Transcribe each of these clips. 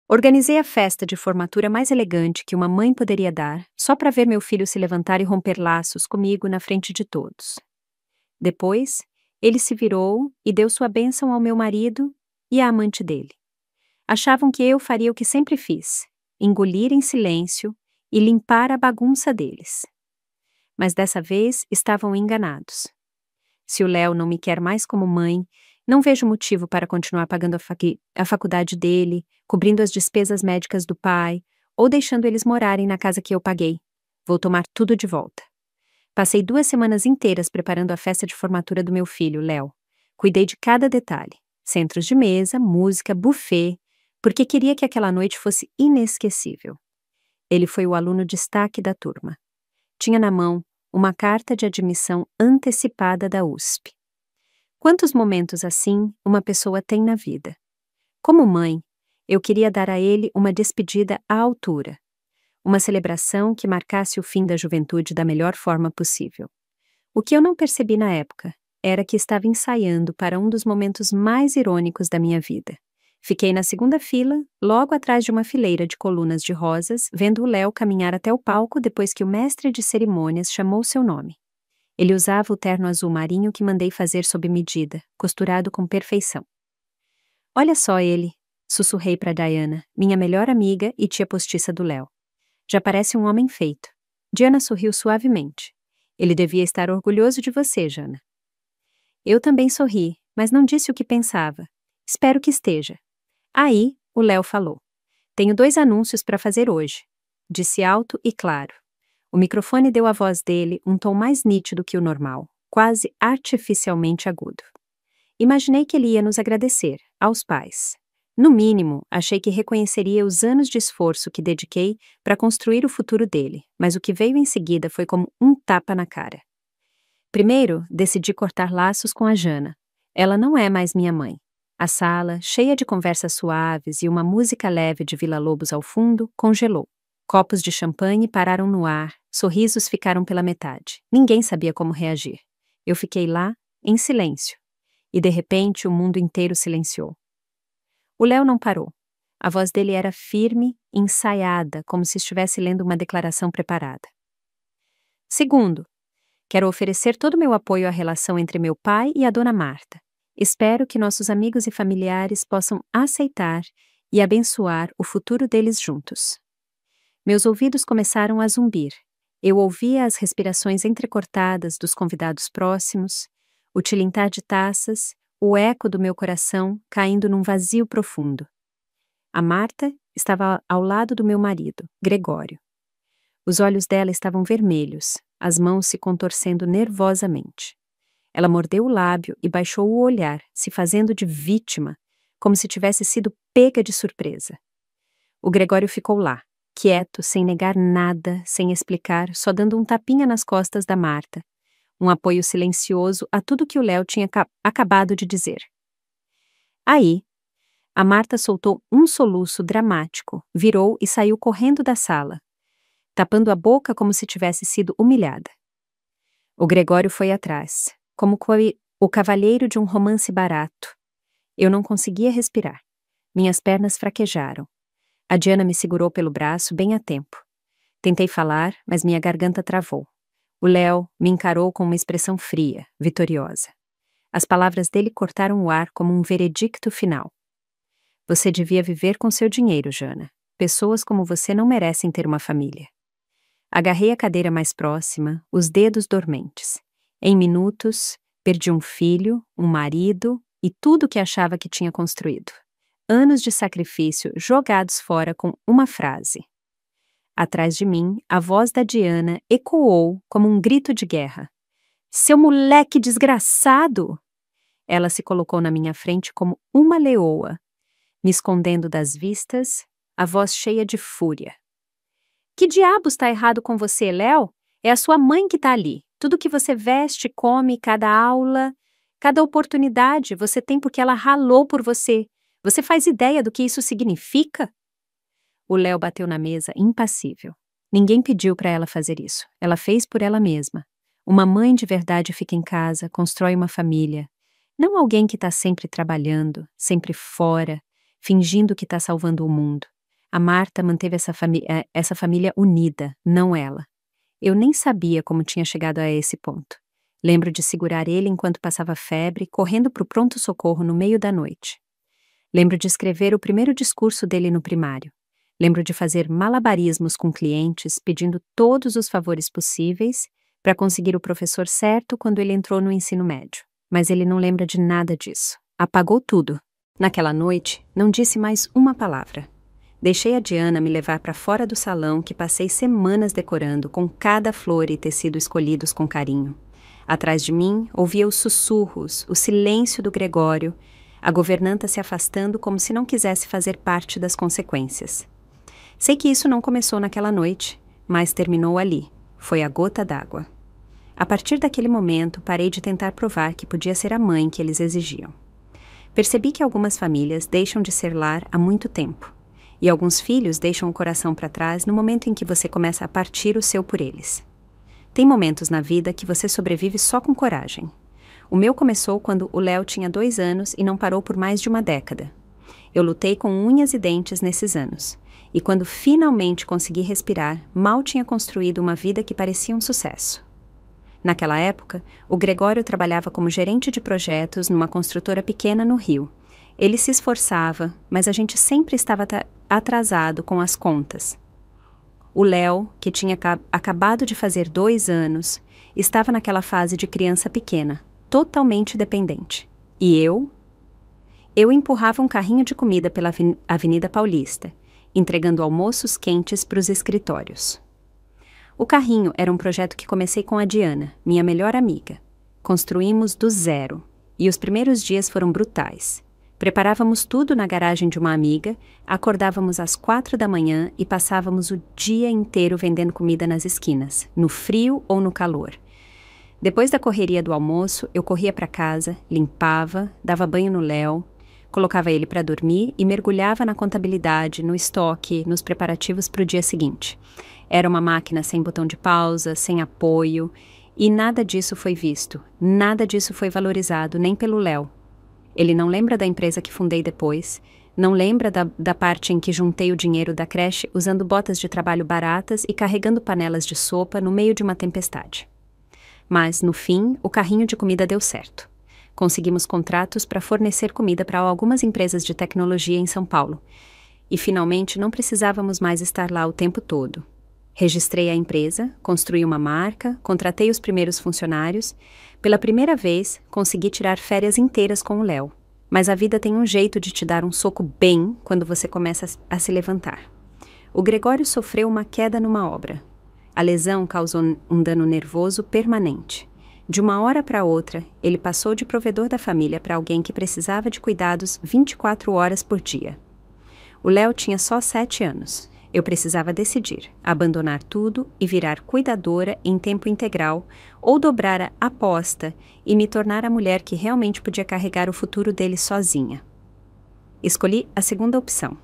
Organizei a festa de formatura mais elegante que uma mãe poderia dar, só para ver meu filho se levantar e romper laços comigo na frente de todos. Depois, ele se virou e deu sua bênção ao meu marido e à amante dele. Achavam que eu faria o que sempre fiz, engolir em silêncio e limpar a bagunça deles. Mas dessa vez estavam enganados. Se o Léo não me quer mais como mãe, não vejo motivo para continuar pagando a faculdade dele, cobrindo as despesas médicas do pai, ou deixando eles morarem na casa que eu paguei. Vou tomar tudo de volta. Passei 2 semanas inteiras preparando a festa de formatura do meu filho, Léo. Cuidei de cada detalhe. Centros de mesa, música, buffet, porque queria que aquela noite fosse inesquecível. Ele foi o aluno destaque da turma. Tinha na mão uma carta de admissão antecipada da USP. Quantos momentos assim uma pessoa tem na vida? Como mãe, eu queria dar a ele uma despedida à altura. Uma celebração que marcasse o fim da juventude da melhor forma possível. O que eu não percebi na época era que estava ensaiando para um dos momentos mais irônicos da minha vida. Fiquei na segunda fila, logo atrás de uma fileira de colunas de rosas, vendo o Léo caminhar até o palco depois que o mestre de cerimônias chamou seu nome. Ele usava o terno azul marinho que mandei fazer sob medida, costurado com perfeição. Olha só ele, sussurrei para Diana, minha melhor amiga e tia postiça do Léo. Já parece um homem feito. Diana sorriu suavemente. Ele devia estar orgulhoso de você, Jana. Eu também sorri, mas não disse o que pensava. Espero que esteja. Aí, o Léo falou. Tenho 2 anúncios para fazer hoje. Disse alto e claro. O microfone deu à voz dele um tom mais nítido que o normal, quase artificialmente agudo. Imaginei que ele ia nos agradecer, aos pais. No mínimo, achei que reconheceria os anos de esforço que dediquei para construir o futuro dele, mas o que veio em seguida foi como um tapa na cara. Primeiro, decidi cortar laços com a Jana. Ela não é mais minha mãe. A sala, cheia de conversas suaves e uma música leve de Villa-Lobos ao fundo, congelou. Copos de champanhe pararam no ar, sorrisos ficaram pela metade. Ninguém sabia como reagir. Eu fiquei lá, em silêncio. E de repente o mundo inteiro silenciou. O Léo não parou. A voz dele era firme, ensaiada, como se estivesse lendo uma declaração preparada. Segundo, quero oferecer todo o meu apoio à relação entre meu pai e a dona Marta. Espero que nossos amigos e familiares possam aceitar e abençoar o futuro deles juntos. Meus ouvidos começaram a zumbir. Eu ouvia as respirações entrecortadas dos convidados próximos, o tilintar de taças, o eco do meu coração caindo num vazio profundo. A Marta estava ao lado do meu marido, Gregório. Os olhos dela estavam vermelhos, as mãos se contorcendo nervosamente. Ela mordeu o lábio e baixou o olhar, se fazendo de vítima, como se tivesse sido pega de surpresa. O Gregório ficou lá, quieto, sem negar nada, sem explicar, só dando um tapinha nas costas da Marta. Um apoio silencioso a tudo que o Léo tinha acabado de dizer. Aí, a Marta soltou um soluço dramático, virou e saiu correndo da sala, tapando a boca como se tivesse sido humilhada. O Gregório foi atrás, como o cavalheiro de um romance barato. Eu não conseguia respirar. Minhas pernas fraquejaram. A Diana me segurou pelo braço bem a tempo. Tentei falar, mas minha garganta travou. O Léo me encarou com uma expressão fria, vitoriosa. As palavras dele cortaram o ar como um veredicto final. Você devia viver com seu dinheiro, Jana. Pessoas como você não merecem ter uma família. Agarrei a cadeira mais próxima, os dedos dormentes. Em minutos, perdi um filho, um marido e tudo que achava que tinha construído. Anos de sacrifício jogados fora com uma frase. Atrás de mim, a voz da Diana ecoou como um grito de guerra. Seu moleque desgraçado! Ela se colocou na minha frente como uma leoa, me escondendo das vistas, a voz cheia de fúria. Que diabos está errado com você, Léo? É a sua mãe que está ali. Tudo que você veste, come, cada aula, cada oportunidade você tem porque ela ralou por você. Você faz ideia do que isso significa? O Léo bateu na mesa, impassível. Ninguém pediu para ela fazer isso. Ela fez por ela mesma. Uma mãe de verdade fica em casa, constrói uma família. Não alguém que está sempre trabalhando, sempre fora, fingindo que está salvando o mundo. A Marta manteve essa família unida, não ela. Eu nem sabia como tinha chegado a esse ponto. Lembro de segurar ele enquanto passava febre, correndo para o pronto-socorro no meio da noite. Lembro de escrever o primeiro discurso dele no primário. Lembro de fazer malabarismos com clientes, pedindo todos os favores possíveis para conseguir o professor certo quando ele entrou no ensino médio. Mas ele não lembra de nada disso. Apagou tudo. Naquela noite, não disse mais uma palavra. Deixei a Diana me levar para fora do salão que passei semanas decorando com cada flor e tecido escolhidos com carinho. Atrás de mim, ouvia os sussurros, o silêncio do Gregório, a governanta se afastando como se não quisesse fazer parte das consequências. Sei que isso não começou naquela noite, mas terminou ali. Foi a gota d'água. A partir daquele momento, parei de tentar provar que podia ser a mãe que eles exigiam. Percebi que algumas famílias deixam de ser lar há muito tempo. E alguns filhos deixam o coração para trás no momento em que você começa a partir o seu por eles. Tem momentos na vida que você sobrevive só com coragem. O meu começou quando o Léo tinha 2 anos e não parou por mais de uma década. Eu lutei com unhas e dentes nesses anos. E quando finalmente consegui respirar, mal tinha construído uma vida que parecia um sucesso. Naquela época, o Gregório trabalhava como gerente de projetos numa construtora pequena no Rio. Ele se esforçava, mas a gente sempre estava atrasado com as contas. O Léo, que tinha acabado de fazer 2 anos, estava naquela fase de criança pequena, totalmente dependente. E eu? Eu empurrava um carrinho de comida pela Avenida Paulista, entregando almoços quentes para os escritórios. O carrinho era um projeto que comecei com a Diana, minha melhor amiga. Construímos do zero, e os primeiros dias foram brutais. Preparávamos tudo na garagem de uma amiga, acordávamos às 4 da manhã e passávamos o dia inteiro vendendo comida nas esquinas, no frio ou no calor. Depois da correria do almoço, eu corria para casa, limpava, dava banho no Léo, colocava ele para dormir e mergulhava na contabilidade, no estoque, nos preparativos para o dia seguinte. Era uma máquina sem botão de pausa, sem apoio, e nada disso foi visto, nada disso foi valorizado, nem pelo Léo. Ele não lembra da empresa que fundei depois, não lembra da parte em que juntei o dinheiro da creche usando botas de trabalho baratas e carregando panelas de sopa no meio de uma tempestade. Mas, no fim, o carrinho de comida deu certo. Conseguimos contratos para fornecer comida para algumas empresas de tecnologia em São Paulo. E, finalmente, não precisávamos mais estar lá o tempo todo. Registrei a empresa, construí uma marca, contratei os primeiros funcionários. Pela primeira vez, consegui tirar férias inteiras com o Léo. Mas a vida tem um jeito de te dar um soco bem quando você começa a se levantar. O Gregório sofreu uma queda numa obra. A lesão causou um dano nervoso permanente. De uma hora para outra, ele passou de provedor da família para alguém que precisava de cuidados 24 horas por dia. O Léo tinha só 7 anos. Eu precisava decidir, abandonar tudo e virar cuidadora em tempo integral ou dobrar a aposta e me tornar a mulher que realmente podia carregar o futuro dele sozinha. Escolhi a segunda opção.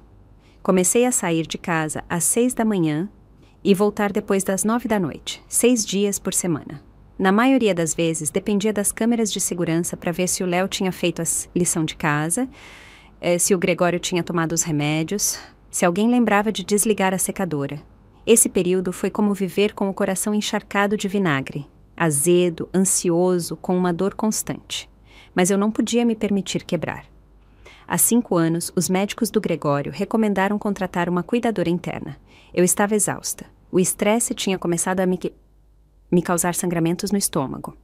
Comecei a sair de casa às 6 da manhã e voltar depois das 9 da noite, 6 dias por semana. Na maioria das vezes, dependia das câmeras de segurança para ver se o Léo tinha feito a lição de casa, se o Gregório tinha tomado os remédios, se alguém lembrava de desligar a secadora. Esse período foi como viver com o coração encharcado de vinagre, azedo, ansioso, com uma dor constante. Mas eu não podia me permitir quebrar. Há 5 anos, os médicos do Gregório recomendaram contratar uma cuidadora interna. Eu estava exausta. O estresse tinha começado a me causar sangramentos no estômago.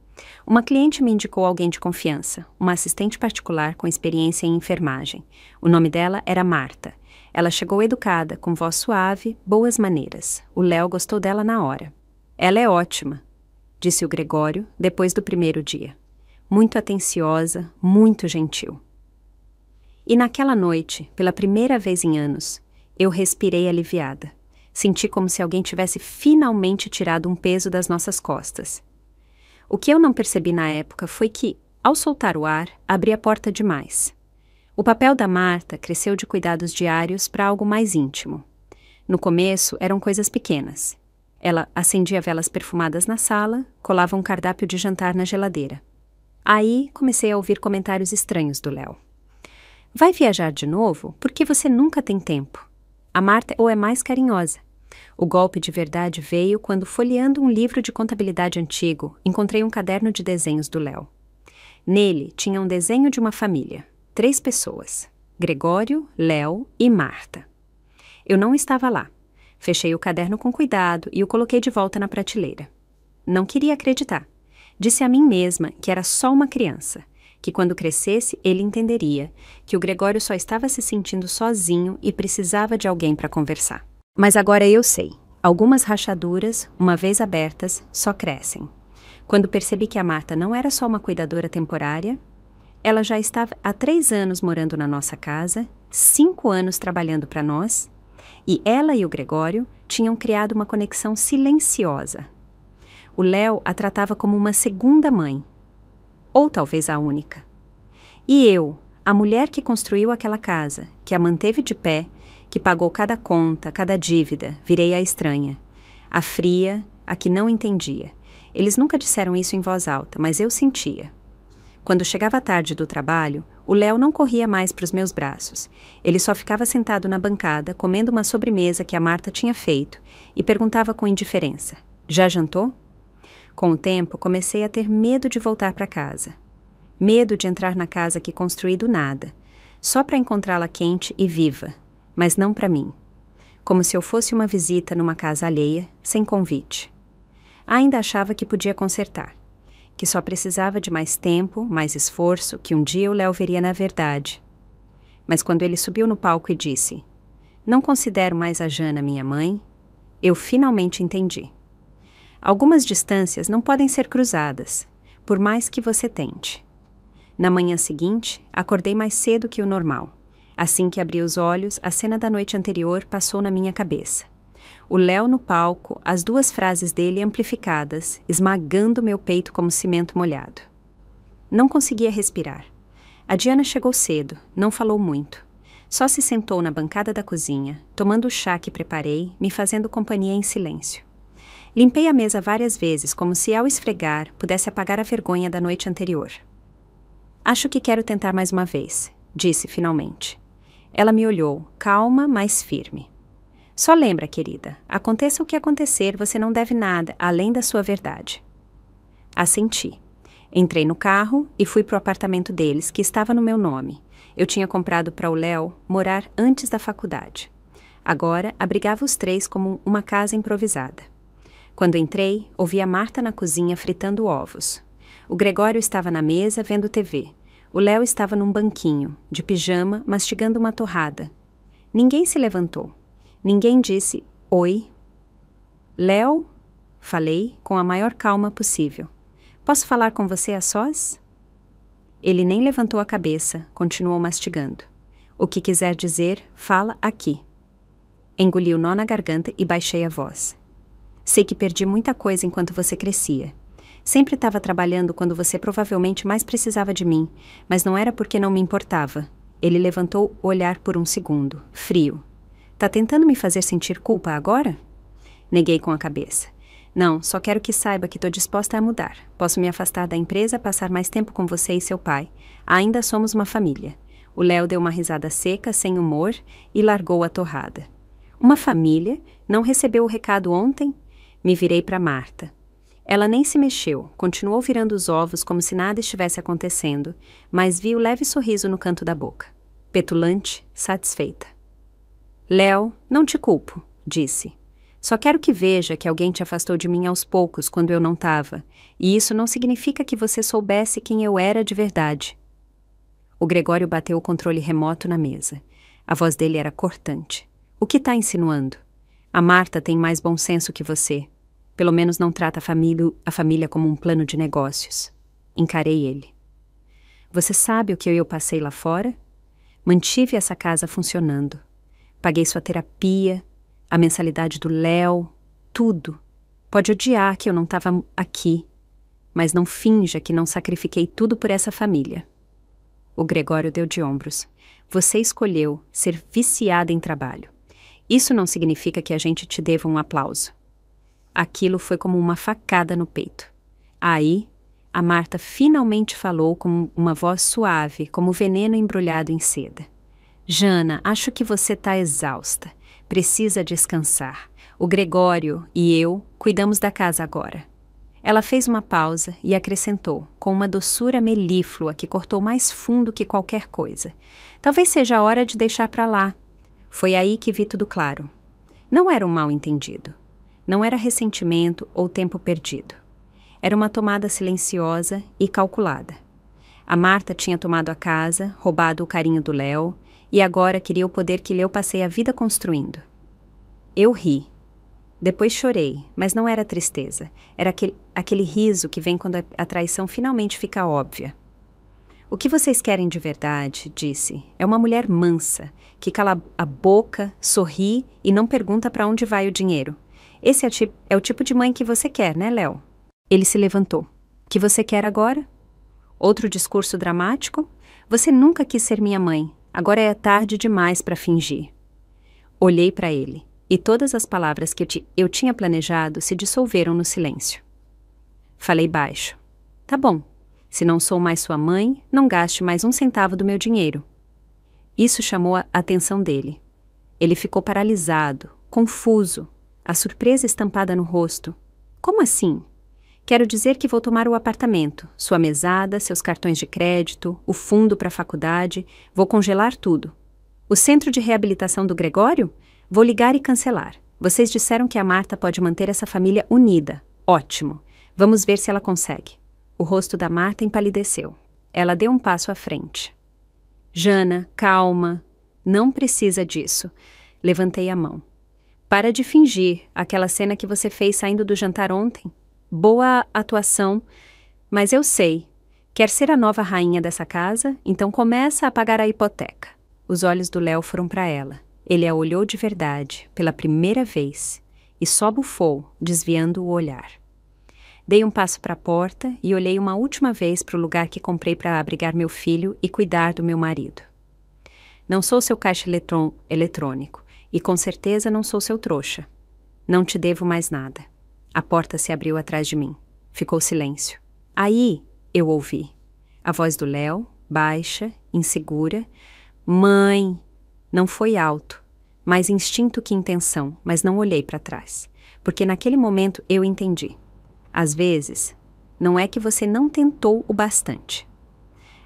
Uma cliente me indicou alguém de confiança, uma assistente particular com experiência em enfermagem. O nome dela era Marta. Ela chegou educada, com voz suave, boas maneiras. O Léo gostou dela na hora. Ela é ótima, disse o Gregório, depois do primeiro dia. Muito atenciosa, muito gentil. E naquela noite, pela primeira vez em anos, eu respirei aliviada. Senti como se alguém tivesse finalmente tirado um peso das nossas costas. O que eu não percebi na época foi que, ao soltar o ar, abri a porta demais. O papel da Marta cresceu de cuidados diários para algo mais íntimo. No começo, eram coisas pequenas. Ela acendia velas perfumadas na sala, colava um cardápio de jantar na geladeira. Aí, comecei a ouvir comentários estranhos do Léo. Vai viajar de novo? Porque você nunca tem tempo. A Marta ou é mais carinhosa. O golpe de verdade veio quando, folheando um livro de contabilidade antigo, encontrei um caderno de desenhos do Léo. Nele tinha um desenho de uma família. 3 pessoas: Gregório, Léo e Marta. Eu não estava lá. Fechei o caderno com cuidado e o coloquei de volta na prateleira. Não queria acreditar. Disse a mim mesma que era só uma criança, que quando crescesse ele entenderia que o Gregório só estava se sentindo sozinho e precisava de alguém para conversar. Mas agora eu sei. Algumas rachaduras, uma vez abertas, só crescem. Quando percebi que a Marta não era só uma cuidadora temporária, ela já estava há 3 anos morando na nossa casa, 5 anos trabalhando para nós, e ela e o Gregório tinham criado uma conexão silenciosa. O Léo a tratava como uma segunda mãe, ou talvez a única. E eu, a mulher que construiu aquela casa, que a manteve de pé, que pagou cada conta, cada dívida, virei a estranha, a fria, a que não entendia. Eles nunca disseram isso em voz alta, mas eu sentia. Quando chegava tarde do trabalho, o Léo não corria mais para os meus braços. Ele só ficava sentado na bancada, comendo uma sobremesa que a Marta tinha feito, e perguntava com indiferença: "Já jantou?" Com o tempo, comecei a ter medo de voltar para casa. Medo de entrar na casa que construí do nada, só para encontrá-la quente e viva, mas não para mim. Como se eu fosse uma visita numa casa alheia, sem convite. Ainda achava que podia consertar, que só precisava de mais tempo, mais esforço, que um dia o Léo veria na verdade. Mas quando ele subiu no palco e disse: "Não considero mais a Jana minha mãe", eu finalmente entendi. Algumas distâncias não podem ser cruzadas, por mais que você tente. Na manhã seguinte, acordei mais cedo que o normal. Assim que abri os olhos, a cena da noite anterior passou na minha cabeça. O Léo no palco, as 2 frases dele amplificadas, esmagando meu peito como cimento molhado. Não conseguia respirar. A Diana chegou cedo, não falou muito. Só se sentou na bancada da cozinha, tomando o chá que preparei, me fazendo companhia em silêncio. Limpei a mesa várias vezes, como se ao esfregar pudesse apagar a vergonha da noite anterior. "Acho que quero tentar mais uma vez", disse finalmente. Ela me olhou, calma, mas firme. "Só lembra, querida, aconteça o que acontecer, você não deve nada além da sua verdade." Assenti. Entrei no carro e fui para o apartamento deles, que estava no meu nome. Eu tinha comprado para o Léo morar antes da faculdade. Agora abrigava os 3 como uma casa improvisada. Quando entrei, ouvi a Marta na cozinha fritando ovos. O Gregório estava na mesa vendo TV. O Léo estava num banquinho, de pijama, mastigando uma torrada. Ninguém se levantou. Ninguém disse "Oi". "Léo", falei com a maior calma possível. "Posso falar com você a sós?" Ele nem levantou a cabeça, continuou mastigando. "O que quiser dizer, fala aqui." Engoli o nó na garganta e baixei a voz. "Sei que perdi muita coisa enquanto você crescia. Sempre estava trabalhando quando você provavelmente mais precisava de mim, mas não era porque não me importava." Ele levantou o olhar por um segundo, frio. "Tá tentando me fazer sentir culpa agora?" Neguei com a cabeça. "Não, só quero que saiba que estou disposta a mudar. Posso me afastar da empresa, passar mais tempo com você e seu pai. Ainda somos uma família." O Léo deu uma risada seca, sem humor, e largou a torrada. "Uma família? Não recebeu o recado ontem?" Me virei para Marta. Ela nem se mexeu, continuou virando os ovos como se nada estivesse acontecendo, mas vi o leve sorriso no canto da boca. Petulante, satisfeita. "Léo, não te culpo", disse. "Só quero que veja que alguém te afastou de mim aos poucos quando eu não estava, e isso não significa que você soubesse quem eu era de verdade." O Gregório bateu o controle remoto na mesa. A voz dele era cortante. "O que está insinuando? A Marta tem mais bom senso que você. Pelo menos não trata a família como um plano de negócios." Encarei ele. "Você sabe o que eu passei lá fora? Mantive essa casa funcionando. Paguei sua terapia, a mensalidade do Léo, tudo. Pode odiar que eu não estava aqui, mas não finja que não sacrifiquei tudo por essa família." O Gregório deu de ombros. "Você escolheu ser viciada em trabalho. Isso não significa que a gente te deva um aplauso." Aquilo foi como uma facada no peito. Aí, a Marta finalmente falou com uma voz suave, como veneno embrulhado em seda. "Jana, acho que você está exausta. precisa descansar. O Gregório e eu cuidamos da casa agora. Ela fez uma pausa e acrescentou, com uma doçura melíflua que cortou mais fundo que qualquer coisa. Talvez seja a hora de deixar para lá. Foi aí que vi tudo claro. Não era um mal-entendido. Não era ressentimento ou tempo perdido. Era uma tomada silenciosa e calculada. A Marta tinha tomado a casa, roubado o carinho do Léo, e agora queria o poder que eu passei a vida construindo. Eu ri. Depois chorei, mas não era tristeza. Era aquele riso que vem quando a traição finalmente fica óbvia. O que vocês querem de verdade, disse, é uma mulher mansa, que cala a boca, sorri e não pergunta para onde vai o dinheiro. Esse é o tipo de mãe que você quer, né, Léo? Ele se levantou. Que você quer agora? Outro discurso dramático? Você nunca quis ser minha mãe. Agora é tarde demais para fingir. Olhei para ele. E todas as palavras que eu tinha planejado se dissolveram no silêncio. Falei baixo. Tá bom. Se não sou mais sua mãe, não gaste mais um centavo do meu dinheiro. Isso chamou a atenção dele. Ele ficou paralisado, confuso, a surpresa estampada no rosto. Como assim? Quero dizer que vou tomar o apartamento, sua mesada, seus cartões de crédito, o fundo para a faculdade, vou congelar tudo. O centro de reabilitação do Gregório? Vou ligar e cancelar. Vocês disseram que a Marta pode manter essa família unida. Ótimo. Vamos ver se ela consegue. O rosto da Marta empalideceu. Ela deu um passo à frente. Jana, calma. Não precisa disso. Levantei a mão. Para de fingir aquela cena que você fez saindo do jantar ontem. Boa atuação, mas eu sei. Quer ser a nova rainha dessa casa? Então começa a pagar a hipoteca. Os olhos do Léo foram para ela. Ele a olhou de verdade, pela primeira vez, e só bufou, desviando o olhar. Dei um passo para a porta e olhei uma última vez para o lugar que comprei para abrigar meu filho e cuidar do meu marido. Não sou seu caixa eletrônico, e com certeza não sou seu trouxa. Não te devo mais nada. A porta se abriu atrás de mim. Ficou silêncio. Aí eu ouvi. A voz do Léo, baixa, insegura. Mãe! Não foi alto, mais instinto que intenção, mas não olhei para trás, porque naquele momento eu entendi. Às vezes, não é que você não tentou o bastante.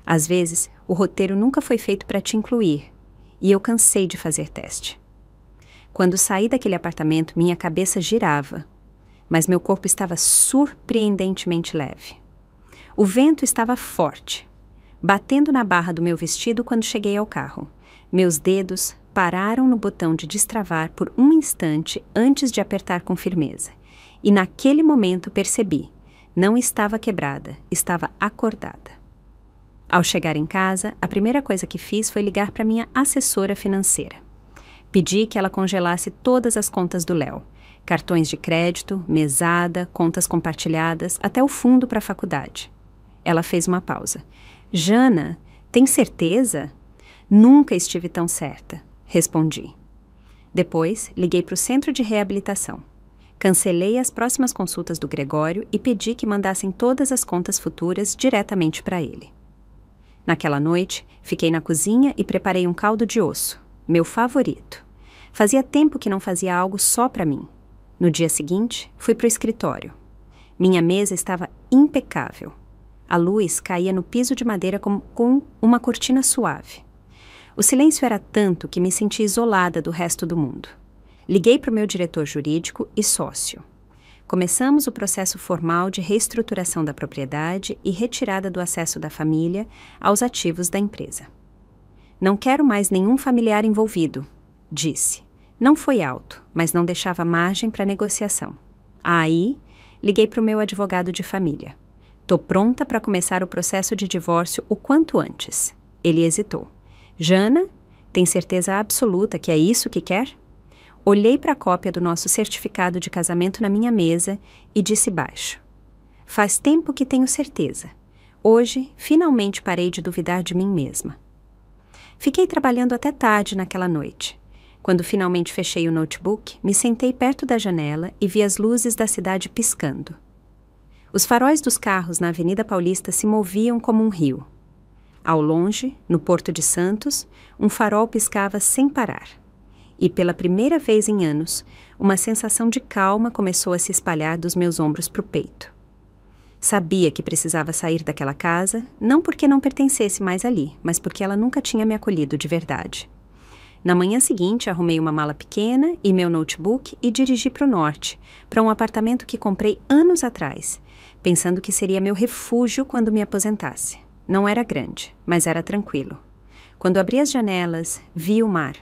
Às vezes, o roteiro nunca foi feito para te incluir, e eu cansei de fazer teste. Quando saí daquele apartamento, minha cabeça girava, mas meu corpo estava surpreendentemente leve. O vento estava forte, batendo na barra do meu vestido quando cheguei ao carro. Meus dedos pararam no botão de destravar por um instante antes de apertar com firmeza. E naquele momento percebi, não estava quebrada, estava acordada. Ao chegar em casa, a primeira coisa que fiz foi ligar para minha assessora financeira. Pedi que ela congelasse todas as contas do Léo. Cartões de crédito, mesada, contas compartilhadas, até o fundo para a faculdade. Ela fez uma pausa. Jana, tem certeza? Nunca estive tão certa, respondi. Depois, liguei para o centro de reabilitação. Cancelei as próximas consultas do Gregório e pedi que mandassem todas as contas futuras diretamente para ele. Naquela noite, fiquei na cozinha e preparei um caldo de osso, meu favorito. Fazia tempo que não fazia algo só para mim. No dia seguinte, fui para o escritório. Minha mesa estava impecável. A luz caía no piso de madeira com uma cortina suave. O silêncio era tanto que me senti isolada do resto do mundo. Liguei para o meu diretor jurídico e sócio. Começamos o processo formal de reestruturação da propriedade e retirada do acesso da família aos ativos da empresa. Não quero mais nenhum familiar envolvido, disse. Não foi alto, mas não deixava margem para negociação. Aí, liguei para o meu advogado de família. Tô pronta para começar o processo de divórcio o quanto antes. Ele hesitou. Jana, tem certeza absoluta que é isso que quer? Olhei para a cópia do nosso certificado de casamento na minha mesa e disse baixo. Faz tempo que tenho certeza. Hoje, finalmente parei de duvidar de mim mesma. Fiquei trabalhando até tarde naquela noite. Quando finalmente fechei o notebook, me sentei perto da janela e vi as luzes da cidade piscando. Os faróis dos carros na Avenida Paulista se moviam como um rio. Ao longe, no Porto de Santos, um farol piscava sem parar. e, pela primeira vez em anos, uma sensação de calma começou a se espalhar dos meus ombros para o peito. Sabia que precisava sair daquela casa, não porque não pertencesse mais ali, mas porque ela nunca tinha me acolhido de verdade. Na manhã seguinte, arrumei uma mala pequena e meu notebook e dirigi para o norte, para um apartamento que comprei anos atrás, pensando que seria meu refúgio quando me aposentasse. Não era grande, mas era tranquilo. Quando abri as janelas, vi o mar.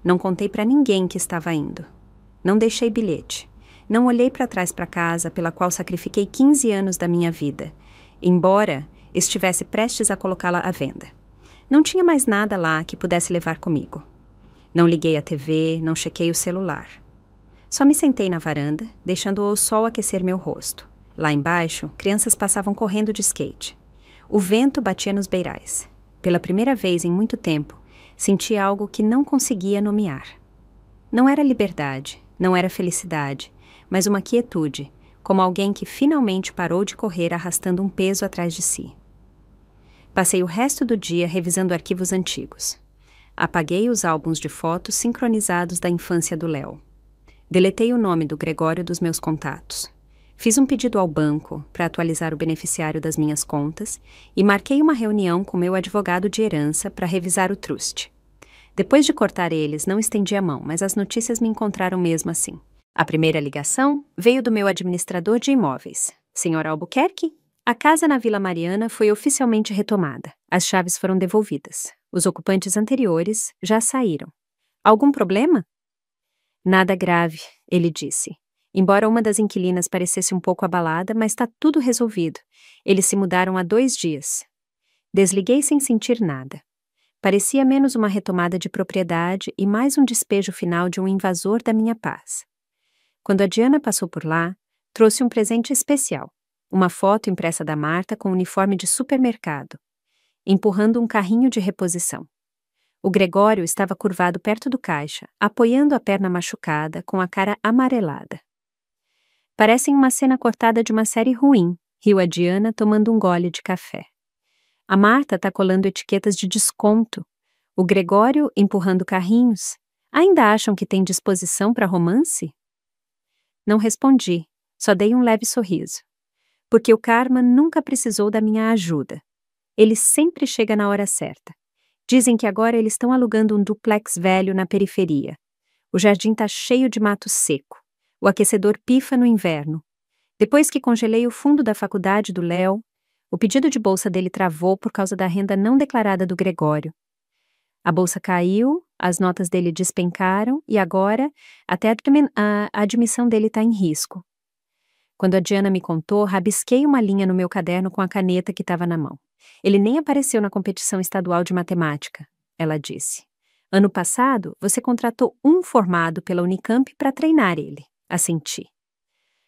Não contei para ninguém que estava indo. Não deixei bilhete. Não olhei para trás para a casa pela qual sacrifiquei 15 anos da minha vida, embora estivesse prestes a colocá-la à venda. Não tinha mais nada lá que pudesse levar comigo. Não liguei a TV, não chequei o celular. Só me sentei na varanda, deixando o sol aquecer meu rosto. Lá embaixo, crianças passavam correndo de skate. O vento batia nos beirais. Pela primeira vez em muito tempo, senti algo que não conseguia nomear. Não era liberdade, não era felicidade, mas uma quietude, como alguém que finalmente parou de correr arrastando um peso atrás de si. Passei o resto do dia revisando arquivos antigos. Apaguei os álbuns de fotos sincronizados da infância do Léo. Deletei o nome do Gregório dos meus contatos. Fiz um pedido ao banco para atualizar o beneficiário das minhas contas e marquei uma reunião com meu advogado de herança para revisar o trust. Depois de cortar eles, não estendi a mão, mas as notícias me encontraram mesmo assim. A primeira ligação veio do meu administrador de imóveis. Senhor Albuquerque, a casa na Vila Mariana foi oficialmente retomada. As chaves foram devolvidas. Os ocupantes anteriores já saíram. Algum problema? Nada grave, ele disse. Embora uma das inquilinas parecesse um pouco abalada, mas está tudo resolvido. Eles se mudaram há 2 dias. Desliguei sem sentir nada. Parecia menos uma retomada de propriedade e mais um despejo final de um invasor da minha paz. Quando a Diana passou por lá, trouxe um presente especial. Uma foto impressa da Marta com um uniforme de supermercado, empurrando um carrinho de reposição. O Gregório estava curvado perto do caixa, apoiando a perna machucada, com a cara amarelada. Parecem uma cena cortada de uma série ruim, riu a Diana tomando um gole de café. A Marta está colando etiquetas de desconto. O Gregório empurrando carrinhos. Ainda acham que tem disposição para romance? Não respondi, só dei um leve sorriso. Porque o karma nunca precisou da minha ajuda. Ele sempre chega na hora certa. Dizem que agora eles estão alugando um duplex velho na periferia. O jardim está cheio de mato seco. O aquecedor pifa no inverno. Depois que congelei o fundo da faculdade do Léo, o pedido de bolsa dele travou por causa da renda não declarada do Gregório. A bolsa caiu, as notas dele despencaram e agora até a admissão dele está em risco. Quando a Diana me contou, rabisquei uma linha no meu caderno com a caneta que estava na mão. Ele nem apareceu na competição estadual de matemática, ela disse. Ano passado, você contratou um formado pela Unicamp para treinar ele. Assenti.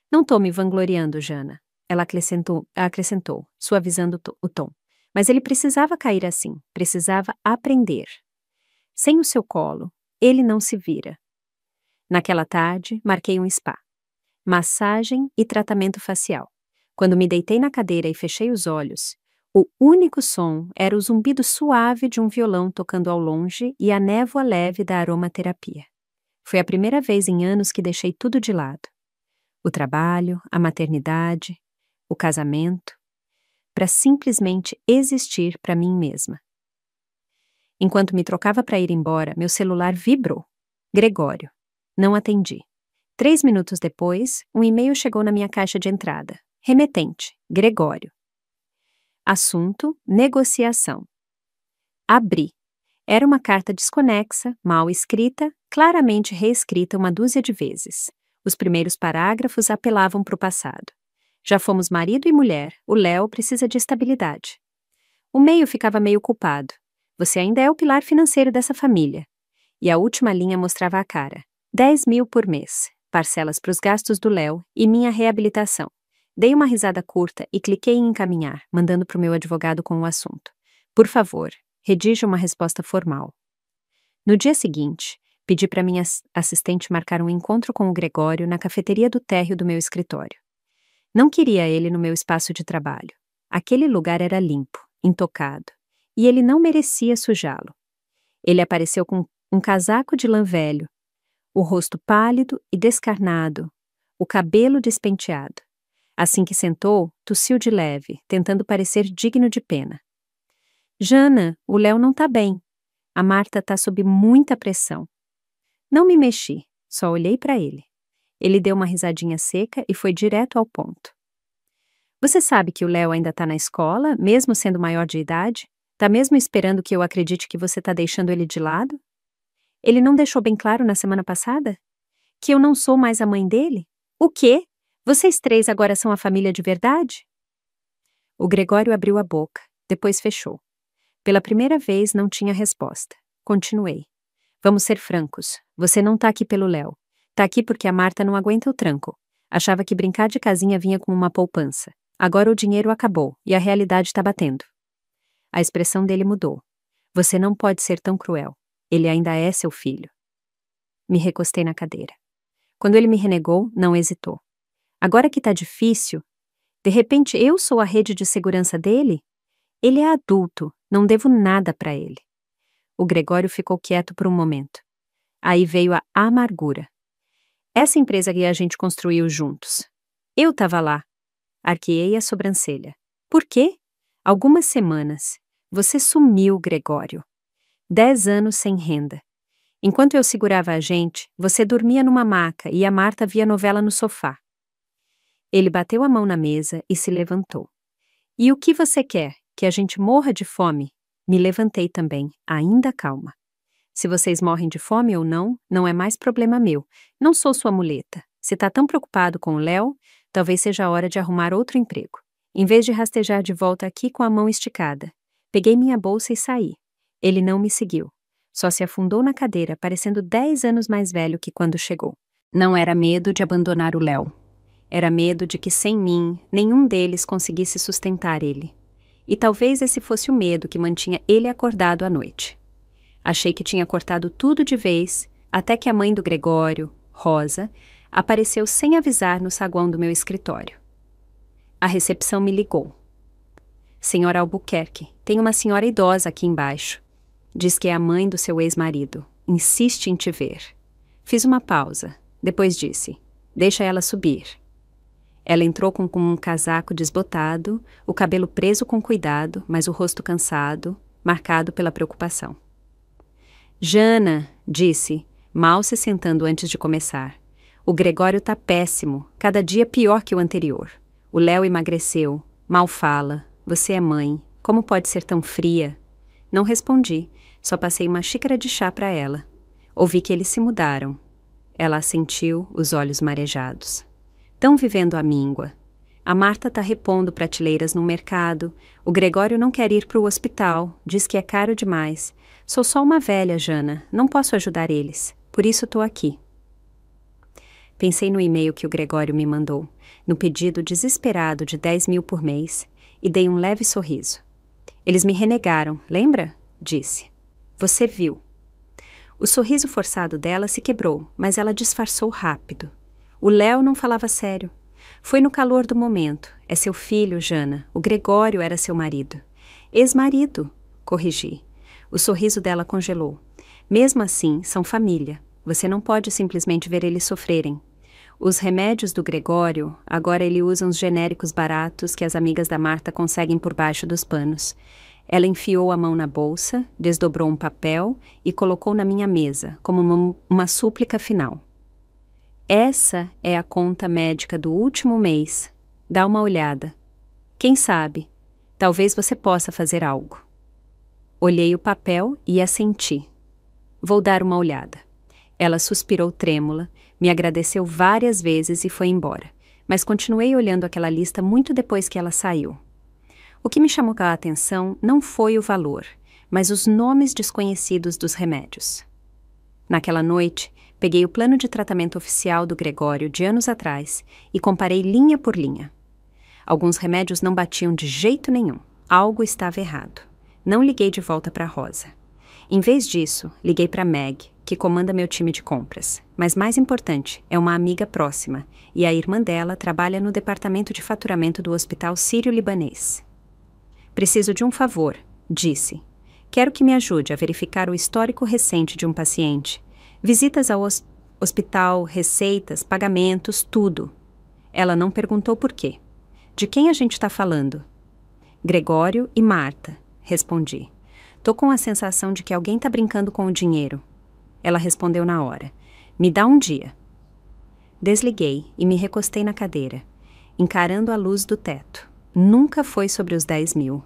Não estou me vangloriando, Jana. Ela acrescentou, suavizando o tom. Mas ele precisava cair assim, precisava aprender. Sem o seu colo, ele não se vira. Naquela tarde, marquei um spa. Massagem e tratamento facial. Quando me deitei na cadeira e fechei os olhos, o único som era o zumbido suave de um violão tocando ao longe e a névoa leve da aromaterapia. Foi a primeira vez em anos que deixei tudo de lado. O trabalho, a maternidade, o casamento, para simplesmente existir para mim mesma. Enquanto me trocava para ir embora, meu celular vibrou. Gregório. Não atendi. 3 minutos depois, um e-mail chegou na minha caixa de entrada. Remetente, Gregório. Assunto, negociação. Abri. Era uma carta desconexa, mal escrita, claramente reescrita uma dúzia de vezes. Os primeiros parágrafos apelavam para o passado. Já fomos marido e mulher, o Léo precisa de estabilidade. O meio ficava meio culpado. Você ainda é o pilar financeiro dessa família. E a última linha mostrava a cara. 10 mil por mês, parcelas para os gastos do Léo e minha reabilitação. Dei uma risada curta e cliquei em encaminhar, mandando para o meu advogado com o assunto. Por favor, redija uma resposta formal. No dia seguinte, pedi para minha assistente marcar um encontro com o Gregório na cafeteria do térreo do meu escritório. Não queria ele no meu espaço de trabalho. Aquele lugar era limpo, intocado, e ele não merecia sujá-lo. Ele apareceu com um casaco de lã velho, o rosto pálido e descarnado, o cabelo despenteado. Assim que sentou, tossiu de leve, tentando parecer digno de pena. Jana, o Léo não tá bem. A Marta tá sob muita pressão. Não me mexi, só olhei para ele. Ele deu uma risadinha seca e foi direto ao ponto. Você sabe que o Léo ainda tá na escola, mesmo sendo maior de idade? Tá mesmo esperando que eu acredite que você tá deixando ele de lado? Ele não deixou bem claro na semana passada? Que eu não sou mais a mãe dele? O quê? Vocês três agora são a família de verdade? O Gregório abriu a boca, depois fechou. Pela primeira vez não tinha resposta. Continuei. Vamos ser francos. Você não tá aqui pelo Léo. Tá aqui porque a Marta não aguenta o tranco. Achava que brincar de casinha vinha com uma poupança. Agora o dinheiro acabou e a realidade tá batendo. A expressão dele mudou. Você não pode ser tão cruel. Ele ainda é seu filho. Me recostei na cadeira. Quando ele me renegou, não hesitou. Agora que tá difícil, de repente eu sou a rede de segurança dele? Ele é adulto, não devo nada pra ele. O Gregório ficou quieto por um momento. Aí veio a amargura. Essa empresa que a gente construiu juntos. Eu tava lá. Arqueei a sobrancelha. Por quê? Algumas semanas. Você sumiu, Gregório. 10 anos sem renda. Enquanto eu segurava a gente, você dormia numa maca e a Marta via novela no sofá. Ele bateu a mão na mesa e se levantou. E o que você quer? Que a gente morra de fome? Me levantei também, ainda calma. Se vocês morrem de fome ou não, não é mais problema meu. Não sou sua muleta. Se tá tão preocupado com o Léo, talvez seja a hora de arrumar outro emprego. Em vez de rastejar de volta aqui com a mão esticada. Peguei minha bolsa e saí. Ele não me seguiu. Só se afundou na cadeira, parecendo 10 anos mais velho que quando chegou. Não era medo de abandonar o Léo. Era medo de que sem mim, nenhum deles conseguisse sustentar ele. E talvez esse fosse o medo que mantinha ele acordado à noite. Achei que tinha cortado tudo de vez, até que a mãe do Gregório, Rosa, apareceu sem avisar no saguão do meu escritório. A recepção me ligou. Senhora Albuquerque, tem uma senhora idosa aqui embaixo. Diz que é a mãe do seu ex-marido. Insiste em te ver. Fiz uma pausa. Depois disse, deixa ela subir. Ela entrou com um casaco desbotado, o cabelo preso com cuidado, mas o rosto cansado, marcado pela preocupação. Jana, disse, mal se sentando antes de começar. O Gregório tá péssimo, cada dia pior que o anterior. O Léo emagreceu, mal fala, você é mãe, como pode ser tão fria? Não respondi, só passei uma xícara de chá para ela. Ouvi que eles se mudaram. Ela assentiu, os olhos marejados. Tão vivendo à míngua. A Marta tá repondo prateleiras no mercado. O Gregório não quer ir para o hospital. Diz que é caro demais. Sou só uma velha, Jana. Não posso ajudar eles. Por isso tô aqui. Pensei no e-mail que o Gregório me mandou, no pedido desesperado de 10 mil por mês, e dei um leve sorriso. Eles me renegaram, lembra? Disse. Você viu. O sorriso forçado dela se quebrou, mas ela disfarçou rápido. O Léo não falava sério. Foi no calor do momento. É seu filho, Jana. O Gregório era seu marido. Ex-marido, corrigi. O sorriso dela congelou. Mesmo assim, são família. Você não pode simplesmente ver eles sofrerem. Os remédios do Gregório, agora ele usa uns genéricos baratos que as amigas da Marta conseguem por baixo dos panos. Ela enfiou a mão na bolsa, desdobrou um papel e colocou na minha mesa, como uma súplica final. Essa é a conta médica do último mês. Dá uma olhada. Quem sabe, talvez você possa fazer algo. Olhei o papel e assenti. Vou dar uma olhada. Ela suspirou trêmula, me agradeceu várias vezes e foi embora, mas continuei olhando aquela lista muito depois que ela saiu. O que me chamou a atenção não foi o valor, mas os nomes desconhecidos dos remédios. Naquela noite, peguei o plano de tratamento oficial do Gregório de anos atrás e comparei linha por linha. Alguns remédios não batiam de jeito nenhum. Algo estava errado. Não liguei de volta para Rosa. Em vez disso, liguei para Meg, que comanda meu time de compras. Mas mais importante, é uma amiga próxima, e a irmã dela trabalha no departamento de faturamento do Hospital Sírio-Libanês. Preciso de um favor, disse. Quero que me ajude a verificar o histórico recente de um paciente. Visitas ao Hospital, receitas, pagamentos, tudo. Ela não perguntou por quê. De quem a gente está falando? Gregório e Marta, respondi. Tô com a sensação de que alguém tá brincando com o dinheiro. Ela respondeu na hora. Me dá um dia. Desliguei e me recostei na cadeira, encarando a luz do teto. Nunca foi sobre os 10 mil.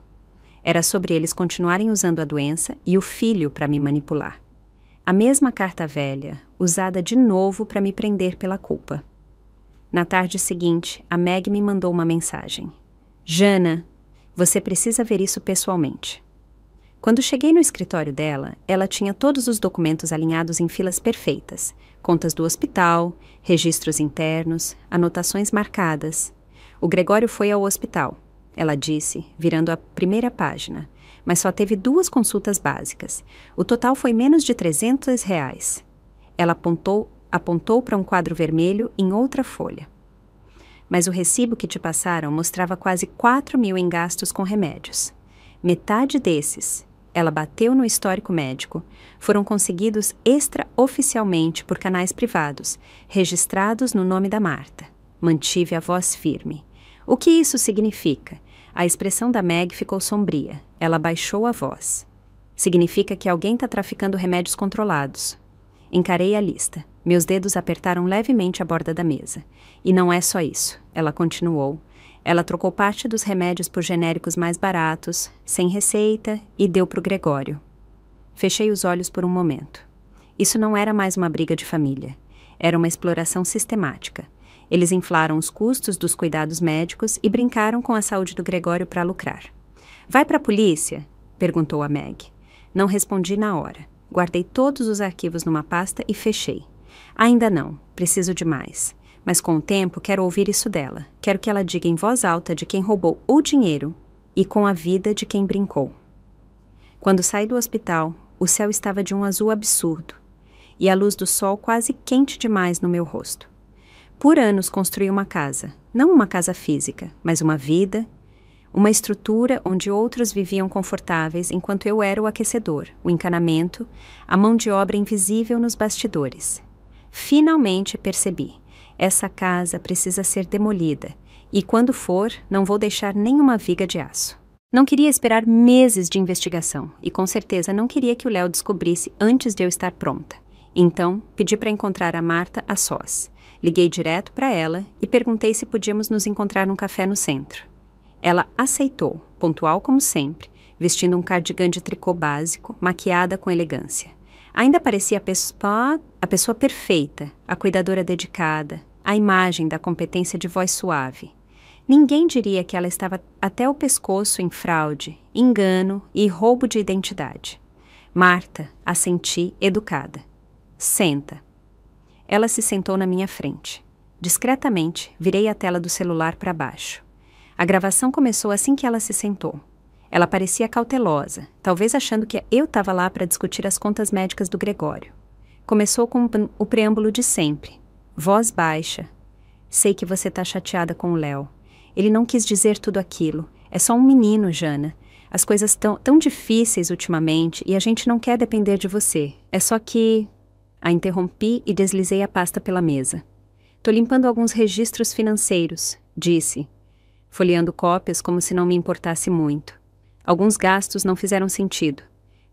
Era sobre eles continuarem usando a doença e o filho para me manipular. A mesma carta velha, usada de novo para me prender pela culpa. Na tarde seguinte, a Meg me mandou uma mensagem. Jana, você precisa ver isso pessoalmente. Quando cheguei no escritório dela, ela tinha todos os documentos alinhados em filas perfeitas, contas do hospital, registros internos, anotações marcadas. O Gregório foi ao hospital, ela disse, virando a primeira página, mas só teve 2 consultas básicas. O total foi menos de R$300. Ela apontou para um quadro vermelho em outra folha. Mas o recibo que te passaram mostrava quase 4 mil em gastos com remédios. Metade desses, ela bateu no histórico médico, foram conseguidos extraoficialmente por canais privados, registrados no nome da Marta. Mantive a voz firme. O que isso significa? A expressão da Meg ficou sombria. Ela baixou a voz. Significa que alguém está traficando remédios controlados. Encarei a lista. Meus dedos apertaram levemente a borda da mesa. E não é só isso. Ela continuou. Ela trocou parte dos remédios por genéricos mais baratos, sem receita, e deu para o Gregório. Fechei os olhos por um momento. Isso não era mais uma briga de família. Era uma exploração sistemática. Eles inflaram os custos dos cuidados médicos e brincaram com a saúde do Gregório para lucrar. Vai para a polícia? Perguntou a Meg. Não respondi na hora. Guardei todos os arquivos numa pasta e fechei. Ainda não, preciso de mais. Mas com o tempo quero ouvir isso dela. Quero que ela diga em voz alta de quem roubou o dinheiro e com a vida de quem brincou. Quando saí do hospital, o céu estava de um azul absurdo e a luz do sol quase quente demais no meu rosto. Por anos construí uma casa, não uma casa física, mas uma vida, uma estrutura onde outros viviam confortáveis enquanto eu era o aquecedor, o encanamento, a mão de obra invisível nos bastidores. Finalmente percebi. Essa casa precisa ser demolida, e quando for, não vou deixar nenhuma viga de aço. Não queria esperar meses de investigação, e com certeza não queria que o Léo descobrisse antes de eu estar pronta. Então, pedi para encontrar a Marta a sós. Liguei direto para ela e perguntei se podíamos nos encontrar num café no centro. Ela aceitou, pontual como sempre, vestindo um cardigan de tricô básico, maquiada com elegância. Ainda parecia a pessoa perfeita, a cuidadora dedicada, a imagem da competência de voz suave. Ninguém diria que ela estava até o pescoço em fraude, engano e roubo de identidade. Marta, assenti, educada. Senta. Ela se sentou na minha frente. Discretamente, virei a tela do celular para baixo. A gravação começou assim que ela se sentou. Ela parecia cautelosa, talvez achando que eu estava lá para discutir as contas médicas do Gregório. Começou com o preâmbulo de sempre. Voz baixa. Sei que você está chateada com o Léo. Ele não quis dizer tudo aquilo. É só um menino, Jana. As coisas estão tão difíceis ultimamente e a gente não quer depender de você. É só que... A interrompi e deslizei a pasta pela mesa. Tô limpando alguns registros financeiros, disse, folheando cópias como se não me importasse muito. Alguns gastos não fizeram sentido.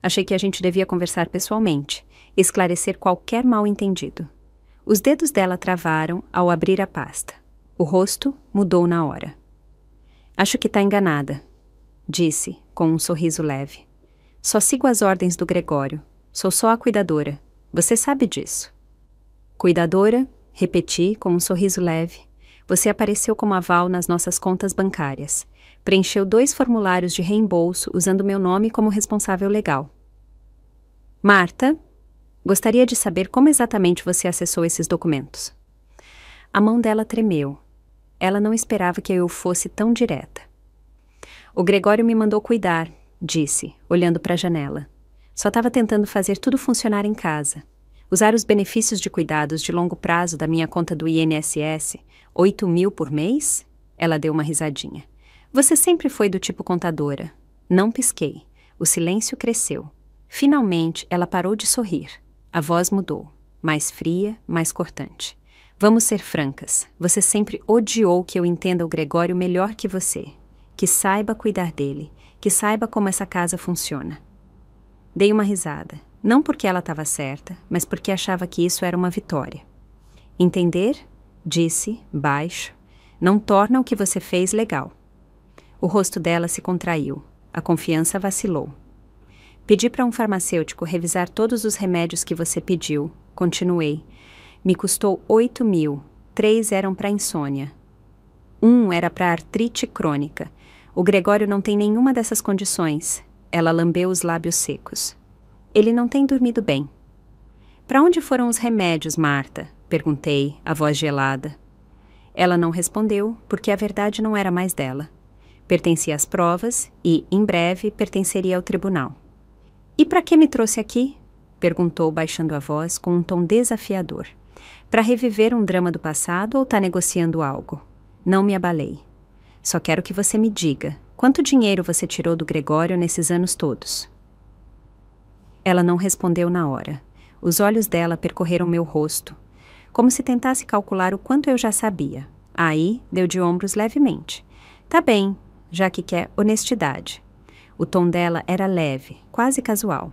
Achei que a gente devia conversar pessoalmente, esclarecer qualquer mal-entendido. Os dedos dela travaram ao abrir a pasta. O rosto mudou na hora. Acho que tá enganada, disse, com um sorriso leve. Só sigo as ordens do Gregório. Sou só a cuidadora. Você sabe disso. Cuidadora, repeti com um sorriso leve. Você apareceu como aval nas nossas contas bancárias. Preencheu 2 formulários de reembolso usando meu nome como responsável legal. Marta, gostaria de saber como exatamente você acessou esses documentos. A mão dela tremeu. Ela não esperava que eu fosse tão direta. O Gregório me mandou cuidar, disse, olhando para a janela. Só estava tentando fazer tudo funcionar em casa. Usar os benefícios de cuidados de longo prazo da minha conta do INSS, 8 mil por mês? Ela deu uma risadinha. Você sempre foi do tipo contadora. Não pisquei. O silêncio cresceu. Finalmente, ela parou de sorrir. A voz mudou. mais fria, mais cortante. Vamos ser francas, você sempre odiou que eu entenda o Gregório melhor que você, que saiba cuidar dele, que saiba como essa casa funciona. Dei uma risada, não porque ela estava certa, mas porque achava que isso era uma vitória. Entender, disse, baixo, não torna o que você fez legal. O rosto dela se contraiu, a confiança vacilou. Pedi para um farmacêutico revisar todos os remédios que você pediu, continuei. Me custou 8.000, 3 eram para insônia. 1 era para artrite crônica. O Gregório não tem nenhuma dessas condições. Ela lambeu os lábios secos. Ele não tem dormido bem. Para onde foram os remédios, Marta? Perguntei, a voz gelada. Ela não respondeu, porque a verdade não era mais dela. Pertencia às provas e, em breve, pertenceria ao tribunal. E para que me trouxe aqui? Perguntou, baixando a voz, com um tom desafiador. Para reviver um drama do passado ou tá negociando algo? Não me abalei. Só quero que você me diga, quanto dinheiro você tirou do Gregório nesses anos todos? Ela não respondeu na hora. Os olhos dela percorreram meu rosto, como se tentasse calcular o quanto eu já sabia. Aí, deu de ombros levemente. Tá bem, já que quer honestidade. O tom dela era leve, quase casual.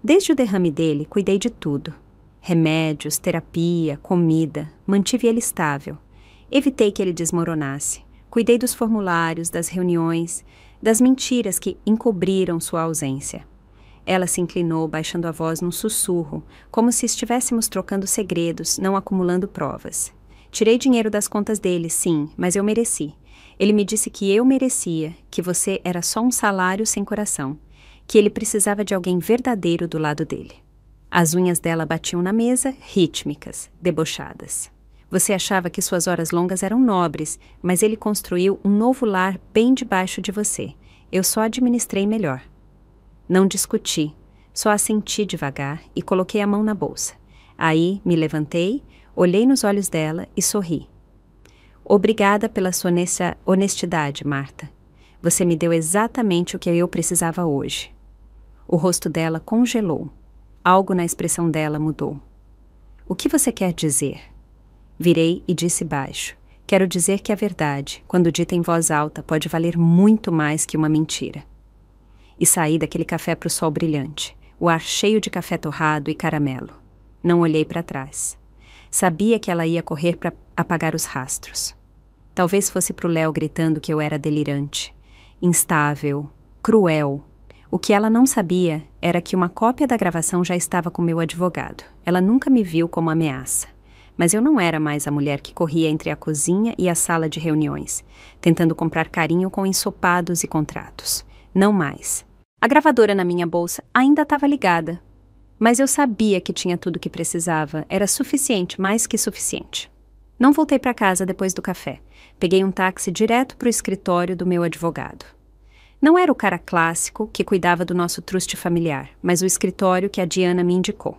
Desde o derrame dele, cuidei de tudo. Remédios, terapia, comida, mantive ele estável. Evitei que ele desmoronasse. Cuidei dos formulários, das reuniões, das mentiras que encobriram sua ausência. Ela se inclinou, baixando a voz num sussurro, como se estivéssemos trocando segredos, não acumulando provas. Tirei dinheiro das contas dele, sim, mas eu mereci. Ele me disse que eu merecia, que você era só um salário sem coração, que ele precisava de alguém verdadeiro do lado dele. As unhas dela batiam na mesa, rítmicas, debochadas. Você achava que suas horas longas eram nobres, mas ele construiu um novo lar bem debaixo de você. Eu só administrei melhor. Não discuti, só assenti devagar e coloquei a mão na bolsa. Aí me levantei, olhei nos olhos dela e sorri. Obrigada pela sua honestidade, Marta. Você me deu exatamente o que eu precisava hoje. O rosto dela congelou. Algo na expressão dela mudou. O que você quer dizer? Virei e disse baixo. Quero dizer que a verdade, quando dita em voz alta, pode valer muito mais que uma mentira. E saí daquele café para o sol brilhante, o ar cheio de café torrado e caramelo. Não olhei para trás. Sabia que ela ia correr para apagar os rastros. Talvez fosse pro Léo gritando que eu era delirante, instável, cruel. O que ela não sabia era que uma cópia da gravação já estava com meu advogado. Ela nunca me viu como ameaça. Mas eu não era mais a mulher que corria entre a cozinha e a sala de reuniões, tentando comprar carinho com ensopados e contratos. Não mais. A gravadora na minha bolsa ainda estava ligada. Mas eu sabia que tinha tudo o que precisava. Era suficiente, mais que suficiente. Não voltei para casa depois do café. Peguei um táxi direto para o escritório do meu advogado. Não era o cara clássico que cuidava do nosso truste familiar, mas o escritório que a Diana me indicou.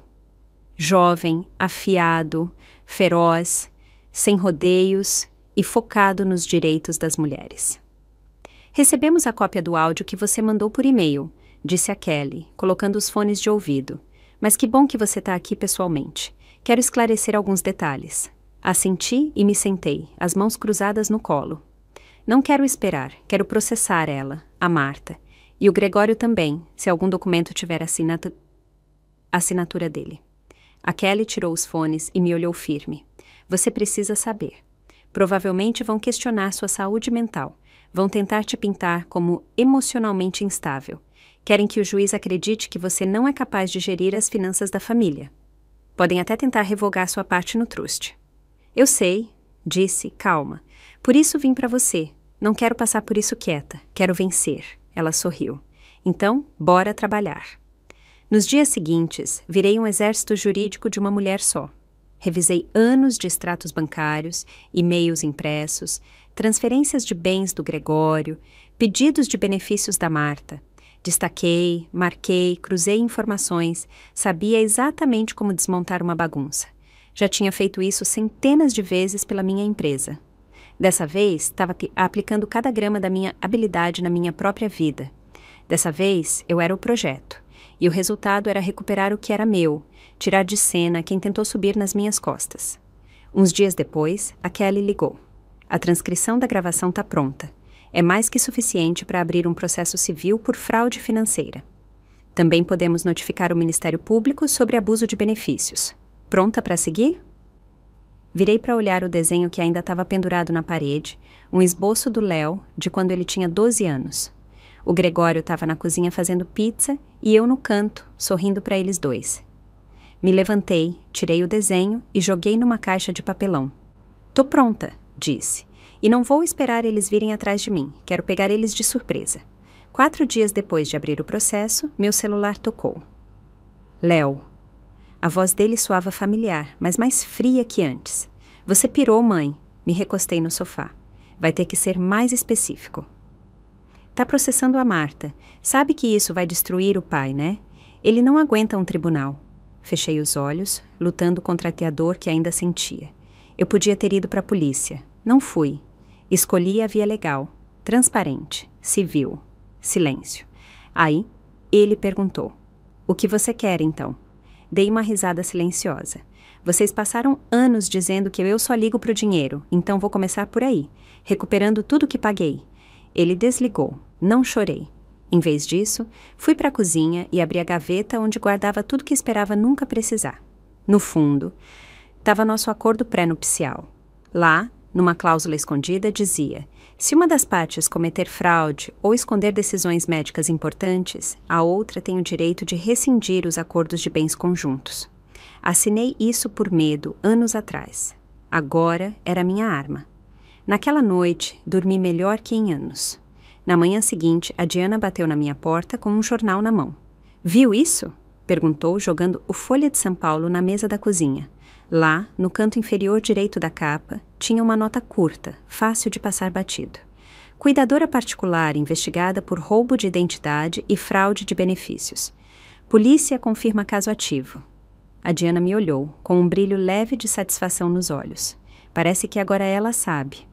Jovem, afiado, feroz, sem rodeios e focado nos direitos das mulheres. Recebemos a cópia do áudio que você mandou por e-mail, disse a Kelly, colocando os fones de ouvido. Mas que bom que você está aqui pessoalmente. Quero esclarecer alguns detalhes. Assenti e me sentei, as mãos cruzadas no colo. Não quero esperar, quero processar ela, a Marta. E o Gregório também, se algum documento tiver assinatura dele. A Kelly tirou os fones e me olhou firme. Você precisa saber. Provavelmente vão questionar sua saúde mental. Vão tentar te pintar como emocionalmente instável. Querem que o juiz acredite que você não é capaz de gerir as finanças da família. Podem até tentar revogar sua parte no truste. Eu sei, disse, calma. Por isso vim para você. Não quero passar por isso quieta. Quero vencer. Ela sorriu. Então, bora trabalhar. Nos dias seguintes, virei um exército jurídico de uma mulher só. Revisei anos de extratos bancários, e-mails impressos, transferências de bens do Gregório, pedidos de benefícios da Marta. Destaquei, marquei, cruzei informações, sabia exatamente como desmontar uma bagunça. Já tinha feito isso centenas de vezes pela minha empresa. Dessa vez, estava aplicando cada grama da minha habilidade na minha própria vida. Dessa vez, eu era o projeto. e o resultado era recuperar o que era meu, tirar de cena quem tentou subir nas minhas costas. Uns dias depois, a Kelly ligou. A transcrição da gravação está pronta. É mais que suficiente para abrir um processo civil por fraude financeira. Também podemos notificar o Ministério Público sobre abuso de benefícios. Pronta para seguir? Virei para olhar o desenho que ainda estava pendurado na parede, um esboço do Léo, de quando ele tinha 12 anos. O Gregório estava na cozinha fazendo pizza e eu no canto, sorrindo para eles dois. Me levantei, tirei o desenho e joguei numa caixa de papelão. Tô pronta, disse. E não vou esperar eles virem atrás de mim, quero pegar eles de surpresa. 4 dias depois de abrir o processo, meu celular tocou. Léo. A voz dele soava familiar, mas mais fria que antes. Você pirou, mãe. Me recostei no sofá. Vai ter que ser mais específico. Tá processando a Marta. Sabe que isso vai destruir o pai, né? Ele não aguenta um tribunal. Fechei os olhos, lutando contra a dor que ainda sentia. Eu podia ter ido para a polícia. Não fui. Escolhi a via legal, transparente, civil. Silêncio. Aí, ele perguntou. O que você quer, então? Dei uma risada silenciosa. Vocês passaram anos dizendo que eu só ligo pro dinheiro, então vou começar por aí, recuperando tudo que paguei. Ele desligou. Não chorei. Em vez disso, fui para a cozinha e abri a gaveta onde guardava tudo que esperava nunca precisar. No fundo, estava nosso acordo pré-nupcial. Lá, numa cláusula escondida, dizia: se uma das partes cometer fraude ou esconder decisões médicas importantes, a outra tem o direito de rescindir os acordos de bens conjuntos. Assinei isso por medo anos atrás. Agora era minha arma. Naquela noite, dormi melhor que em anos. Na manhã seguinte, a Diana bateu na minha porta com um jornal na mão. Viu isso? Perguntou, jogando o Folha de São Paulo na mesa da cozinha. Lá, no canto inferior direito da capa, tinha uma nota curta, fácil de passar batido. Cuidadora particular investigada por roubo de identidade e fraude de benefícios. Polícia confirma caso ativo. A Diana me olhou, com um brilho leve de satisfação nos olhos. Parece que agora ela sabe.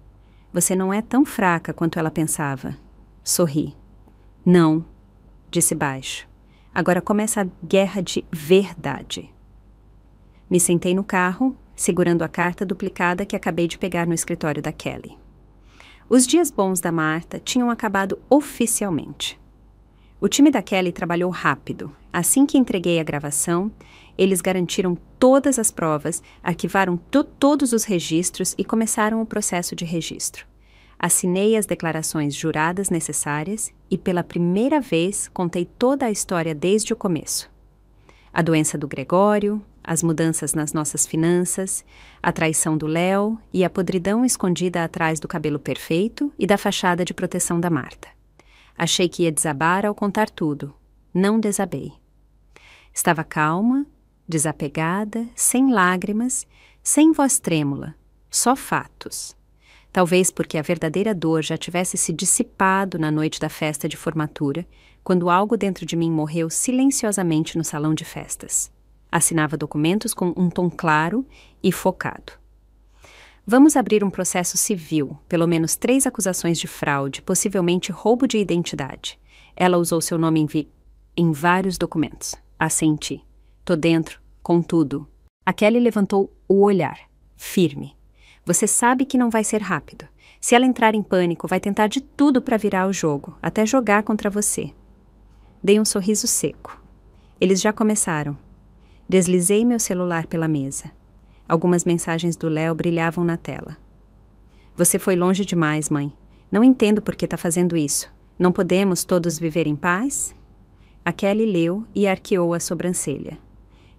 Você não é tão fraca quanto ela pensava. Sorri. Não, disse baixo. Agora começa a guerra de verdade. Me sentei no carro, segurando a carta duplicada que acabei de pegar no escritório da Kelly. Os dias bons da Marta tinham acabado oficialmente. O time da Kelly trabalhou rápido. Assim que entreguei a gravação, eles garantiram todas as provas, arquivaram todos os registros e começaram o processo de registro. Assinei as declarações juradas necessárias e, pela primeira vez, contei toda a história desde o começo. A doença do Gregório, as mudanças nas nossas finanças, a traição do Léo e a podridão escondida atrás do cabelo perfeito e da fachada de proteção da Marta. Achei que ia desabar ao contar tudo. Não desabei. Estava calma, desapegada, sem lágrimas, sem voz trêmula, só fatos. Talvez porque a verdadeira dor já tivesse se dissipado na noite da festa de formatura, quando algo dentro de mim morreu silenciosamente no salão de festas. Assinava documentos com um tom claro e focado. Vamos abrir um processo civil, pelo menos 3 acusações de fraude, possivelmente roubo de identidade. Ela usou seu nome em vários documentos. Assenti. Tô dentro, com tudo. A Kelly levantou o olhar, firme. Você sabe que não vai ser rápido. Se ela entrar em pânico, vai tentar de tudo para virar o jogo, até jogar contra você. Dei um sorriso seco. Eles já começaram. Deslizei meu celular pela mesa. Algumas mensagens do Léo brilhavam na tela. Você foi longe demais, mãe. Não entendo por que está fazendo isso. Não podemos todos viver em paz? A Kelly leu e arqueou a sobrancelha.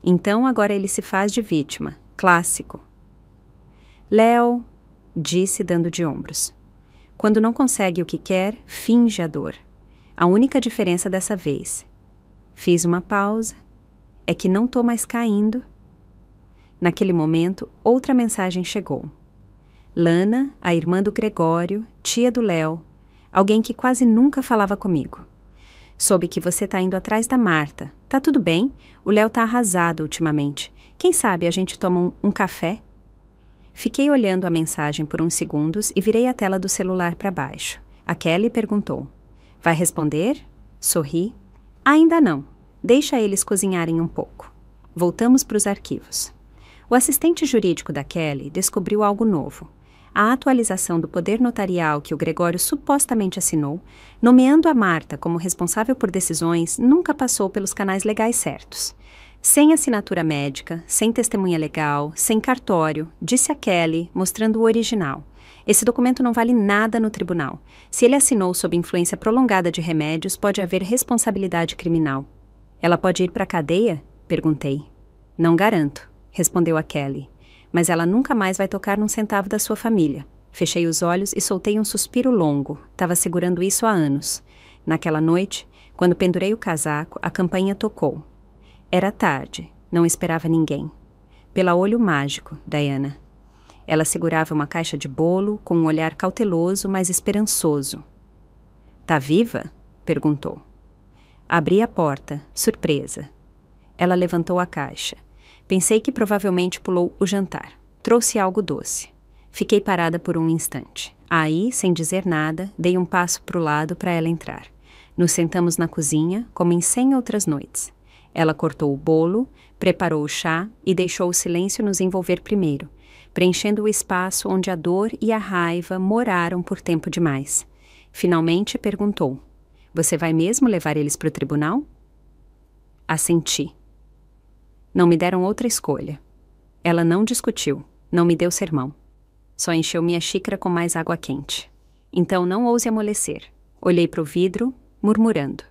Então agora ele se faz de vítima. Clássico. Léo, disse dando de ombros. Quando não consegue o que quer, finge a dor. A única diferença dessa vez. Fiz uma pausa. É que não tô mais caindo. Naquele momento, outra mensagem chegou. Lana, a irmã do Gregório, tia do Léo, alguém que quase nunca falava comigo. Soube que você tá indo atrás da Marta. Tá tudo bem? O Léo tá arrasado ultimamente. Quem sabe a gente toma um café? Fiquei olhando a mensagem por uns segundos e virei a tela do celular para baixo. A Kelly perguntou. Vai responder? Sorri. Ainda não. Deixa eles cozinharem um pouco. Voltamos para os arquivos. O assistente jurídico da Kelly descobriu algo novo. A atualização do poder notarial que o Gregório supostamente assinou, nomeando a Marta como responsável por decisões, nunca passou pelos canais legais certos. Sem assinatura médica, sem testemunha legal, sem cartório, disse a Kelly, mostrando o original. Esse documento não vale nada no tribunal. Se ele assinou sob influência prolongada de remédios, pode haver responsabilidade criminal. Ela pode ir para a cadeia? Perguntei. Não garanto, respondeu a Kelly. Mas ela nunca mais vai tocar num centavo da sua família. Fechei os olhos e soltei um suspiro longo. Estava segurando isso há anos. Naquela noite, quando pendurei o casaco, a campainha tocou. Era tarde. Não esperava ninguém. Pela olho mágico, Diana. Ela segurava uma caixa de bolo com um olhar cauteloso, mas esperançoso. Tá viva? Perguntou. Abri a porta, surpresa. Ela levantou a caixa. Pensei que provavelmente pulou o jantar. Trouxe algo doce. Fiquei parada por um instante. Aí, sem dizer nada, dei um passo para o lado para ela entrar. Nos sentamos na cozinha, como em 100 outras noites. Ela cortou o bolo, preparou o chá e deixou o silêncio nos envolver primeiro, preenchendo o espaço onde a dor e a raiva moraram por tempo demais. Finalmente perguntou: "Você vai mesmo levar eles para o tribunal?" Assenti. Não me deram outra escolha. Ela não discutiu, não me deu sermão. Só encheu minha xícara com mais água quente. Então não ouse amolecer. Olhei para o vidro, murmurando.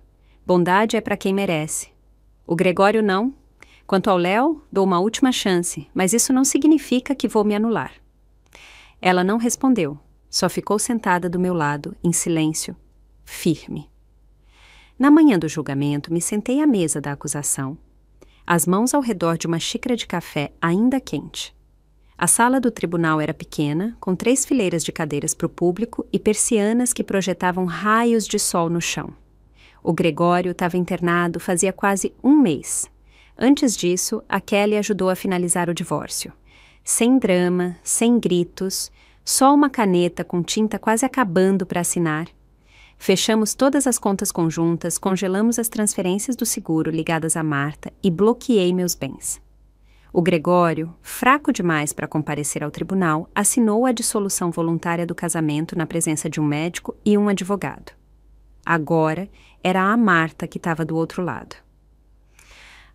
Bondade é para quem merece. O Gregório não. Quanto ao Léo, dou uma última chance, mas isso não significa que vou me anular. Ela não respondeu, só ficou sentada do meu lado, em silêncio, firme. Na manhã do julgamento, me sentei à mesa da acusação, as mãos ao redor de uma xícara de café ainda quente. A sala do tribunal era pequena, com 3 fileiras de cadeiras para o público e persianas que projetavam raios de sol no chão. O Gregório estava internado fazia quase 1 mês. Antes disso, a Kelly ajudou a finalizar o divórcio. Sem drama, sem gritos, só uma caneta com tinta quase acabando para assinar. Fechamos todas as contas conjuntas, congelamos as transferências do seguro ligadas a Marta e bloqueei meus bens. O Gregório, fraco demais para comparecer ao tribunal, assinou a dissolução voluntária do casamento na presença de um médico e um advogado. Agora, era a Marta que estava do outro lado.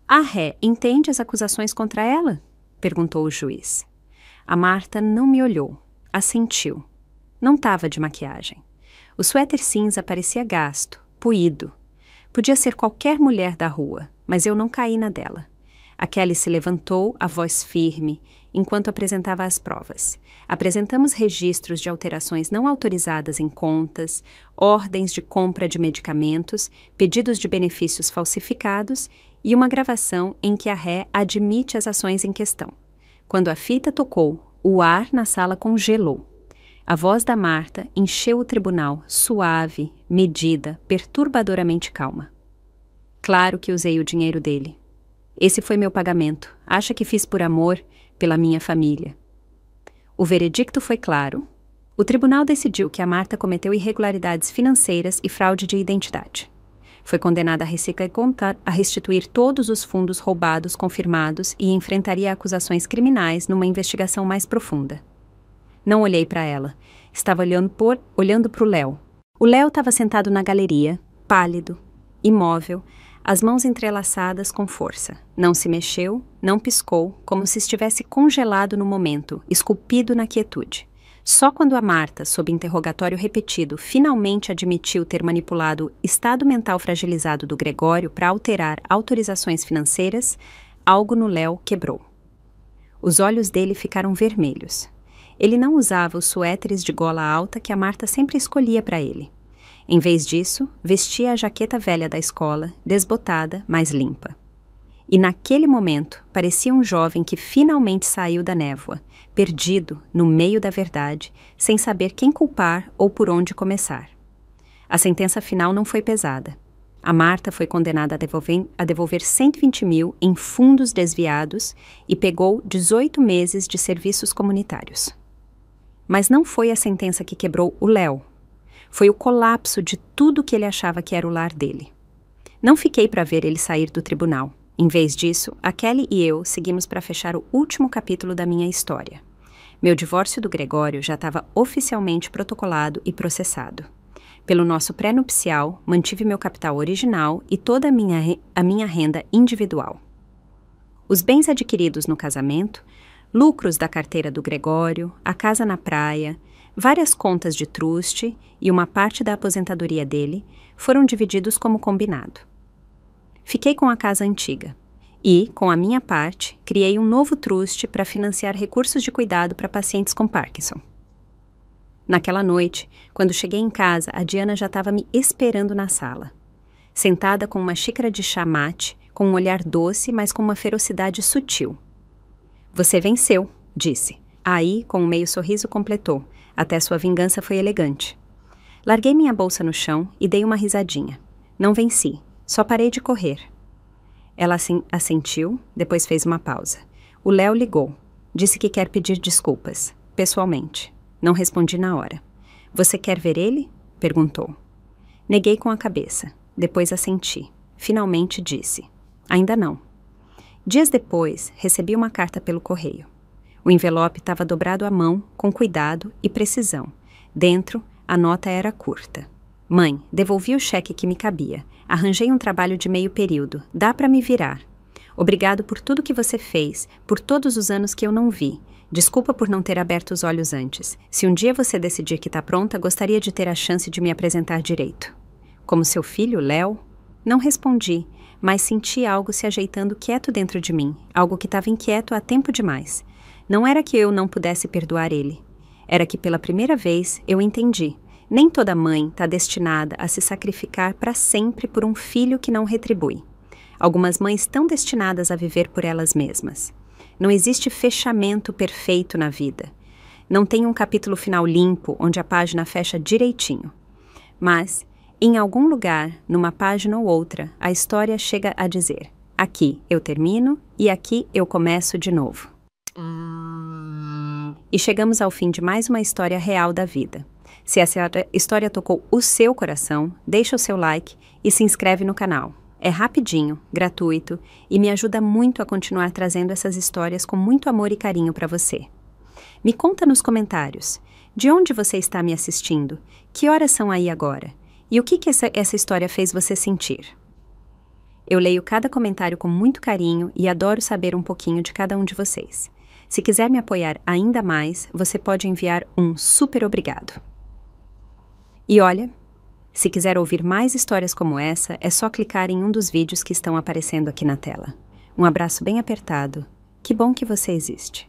A ré entende as acusações contra ela? Perguntou o juiz. A Marta não me olhou, assentiu. Não estava de maquiagem. O suéter cinza parecia gasto, puído. Podia ser qualquer mulher da rua, mas eu não caí na dela. A Kelly se levantou, a voz firme, enquanto apresentava as provas. Apresentamos registros de alterações não autorizadas em contas, ordens de compra de medicamentos, pedidos de benefícios falsificados e uma gravação em que a ré admite as ações em questão. Quando a fita tocou, o ar na sala congelou. A voz da Marta encheu o tribunal, suave, medida, perturbadoramente calma. Claro que usei o dinheiro dele. Esse foi meu pagamento. Acha que fiz por amor, pela minha família. O veredicto foi claro. O tribunal decidiu que a Marta cometeu irregularidades financeiras e fraude de identidade. Foi condenada a restituir todos os fundos roubados confirmados e enfrentaria acusações criminais numa investigação mais profunda. Não olhei para ela. Estava olhando para o Léo. O Léo estava sentado na galeria, pálido, imóvel, as mãos entrelaçadas com força. Não se mexeu, não piscou, como se estivesse congelado no momento, esculpido na quietude. Só quando a Marta, sob interrogatório repetido, finalmente admitiu ter manipulado o estado mental fragilizado do Gregório para alterar autorizações financeiras, algo no Léo quebrou. Os olhos dele ficaram vermelhos. Ele não usava os suéteres de gola alta que a Marta sempre escolhia para ele. Em vez disso, vestia a jaqueta velha da escola, desbotada, mas limpa. E naquele momento, parecia um jovem que finalmente saiu da névoa, perdido, no meio da verdade, sem saber quem culpar ou por onde começar. A sentença final não foi pesada. A Marta foi condenada a devolver 120 mil em fundos desviados e pegou 18 meses de serviços comunitários. Mas não foi a sentença que quebrou o Léo. Foi o colapso de tudo que ele achava que era o lar dele. Não fiquei para ver ele sair do tribunal. Em vez disso, a Kelly e eu seguimos para fechar o último capítulo da minha história. Meu divórcio do Gregório já estava oficialmente protocolado e processado. Pelo nosso pré-nupcial, mantive meu capital original e toda a minha renda individual. Os bens adquiridos no casamento, lucros da carteira do Gregório, a casa na praia, várias contas de truste e uma parte da aposentadoria dele foram divididos como combinado. Fiquei com a casa antiga e, com a minha parte, criei um novo truste para financiar recursos de cuidado para pacientes com Parkinson. Naquela noite, quando cheguei em casa, a Diana já estava me esperando na sala, sentada com uma xícara de chá mate, com um olhar doce, mas com uma ferocidade sutil. Você venceu, disse. Aí, com um meio sorriso, completou. Até sua vingança foi elegante. Larguei minha bolsa no chão e dei uma risadinha. Não venci, só parei de correr. Ela assentiu, depois fez uma pausa. O Léo ligou. Disse que quer pedir desculpas, pessoalmente. Não respondi na hora. Você quer ver ele? Perguntou. Neguei com a cabeça. Depois assenti. Finalmente disse. Ainda não. Dias depois, recebi uma carta pelo correio. O envelope estava dobrado à mão, com cuidado e precisão. Dentro, a nota era curta. Mãe, devolvi o cheque que me cabia. Arranjei um trabalho de meio período. Dá para me virar. Obrigado por tudo que você fez, por todos os anos que eu não vi. Desculpa por não ter aberto os olhos antes. Se um dia você decidir que está pronta, gostaria de ter a chance de me apresentar direito. Como seu filho, Léo? Não respondi, mas senti algo se ajeitando quieto dentro de mim, algo que estava inquieto há tempo demais. Não era que eu não pudesse perdoar ele. Era que pela primeira vez eu entendi. Nem toda mãe está destinada a se sacrificar para sempre por um filho que não retribui. Algumas mães estão destinadas a viver por elas mesmas. Não existe fechamento perfeito na vida. Não tem um capítulo final limpo, onde a página fecha direitinho. Mas, em algum lugar, numa página ou outra, a história chega a dizer: aqui eu termino e aqui eu começo de novo. E chegamos ao fim de mais uma história real da vida. Se essa história tocou o seu coração, deixa o seu like e se inscreve no canal. É rapidinho, gratuito e me ajuda muito a continuar trazendo essas histórias com muito amor e carinho para você. Me conta nos comentários, de onde você está me assistindo, que horas são aí agora e o que essa história fez você sentir. Eu leio cada comentário com muito carinho e adoro saber um pouquinho de cada um de vocês. Se quiser me apoiar ainda mais, você pode enviar um super obrigado. E olha, se quiser ouvir mais histórias como essa, é só clicar em um dos vídeos que estão aparecendo aqui na tela. Um abraço bem apertado. Que bom que você existe.